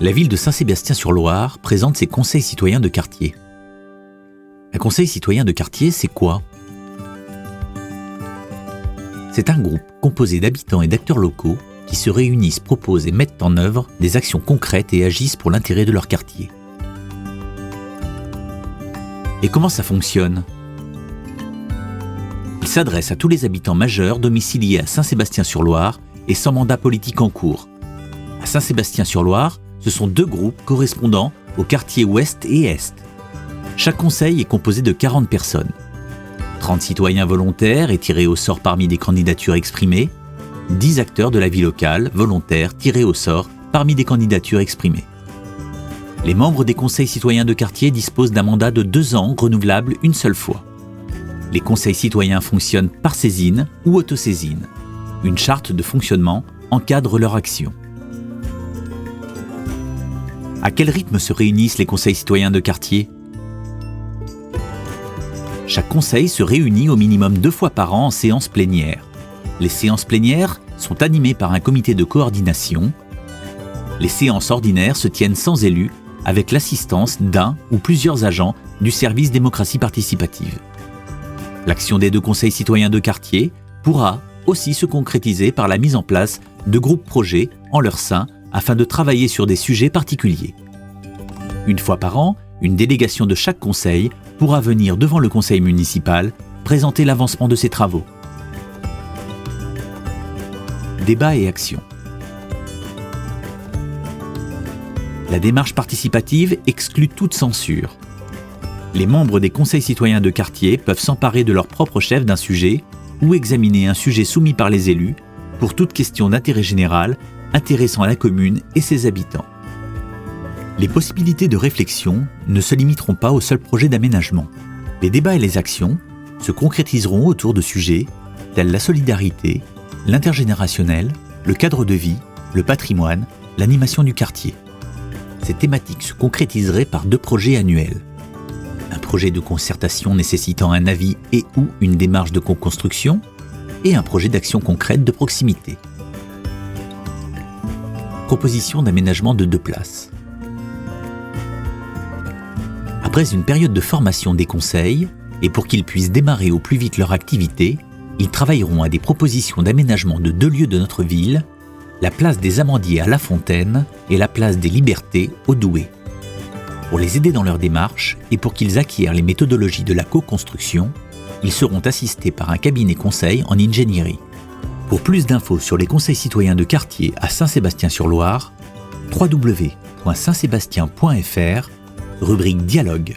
La ville de Saint-Sébastien-sur-Loire présente ses conseils citoyens de quartier. Un conseil citoyen de quartier, c'est quoi ? C'est un groupe composé d'habitants et d'acteurs locaux qui se réunissent, proposent et mettent en œuvre des actions concrètes et agissent pour l'intérêt de leur quartier. Et comment ça fonctionne ? Il s'adresse à tous les habitants majeurs domiciliés à Saint-Sébastien-sur-Loire et sans mandat politique en cours. À Saint-Sébastien-sur-Loire, ce sont 2 groupes correspondant aux quartiers ouest et est. Chaque conseil est composé de 40 personnes. 30 citoyens volontaires et tirés au sort parmi des candidatures exprimées, 10 acteurs de la vie locale volontaires tirés au sort parmi des candidatures exprimées. Les membres des conseils citoyens de quartier disposent d'un mandat de 2 ans renouvelable une seule fois. Les conseils citoyens fonctionnent par saisine ou autosaisine. Une charte de fonctionnement encadre leur action. À quel rythme se réunissent les conseils citoyens de quartier ? Chaque conseil se réunit au minimum 2 fois par an en séance plénière. Les séances plénières sont animées par un comité de coordination. Les séances ordinaires se tiennent sans élus, avec l'assistance d'un ou plusieurs agents du service démocratie participative. L'action des 2 conseils citoyens de quartier pourra aussi se concrétiser par la mise en place de groupes projets en leur sein afin de travailler sur des sujets particuliers. Une fois par an, une délégation de chaque conseil pourra venir devant le conseil municipal présenter l'avancement de ses travaux. Débat et action. La démarche participative exclut toute censure. Les membres des conseils citoyens de quartier peuvent s'emparer de leur propre chef d'un sujet ou examiner un sujet soumis par les élus pour toute question d'intérêt général intéressant la commune et ses habitants. Les possibilités de réflexion ne se limiteront pas au seul projet d'aménagement. Les débats et les actions se concrétiseront autour de sujets tels la solidarité, l'intergénérationnel, le cadre de vie, le patrimoine, l'animation du quartier. Ces thématiques se concrétiseraient par 2 projets annuels. Un projet de concertation nécessitant un avis et ou une démarche de co-construction et un projet d'action concrète de proximité. Proposition d'aménagement de 2 places. Après une période de formation des conseils, et pour qu'ils puissent démarrer au plus vite leur activité, ils travailleront à des propositions d'aménagement de 2 lieux de notre ville, la place des Amandiers à La Fontaine et la place des Libertés au Douai. Pour les aider dans leur démarche et pour qu'ils acquièrent les méthodologies de la co-construction, ils seront assistés par un cabinet conseil en ingénierie. Pour plus d'infos sur les conseils citoyens de quartier à Saint-Sébastien-sur-Loire, www.saintsébastien.fr, rubrique Dialogue.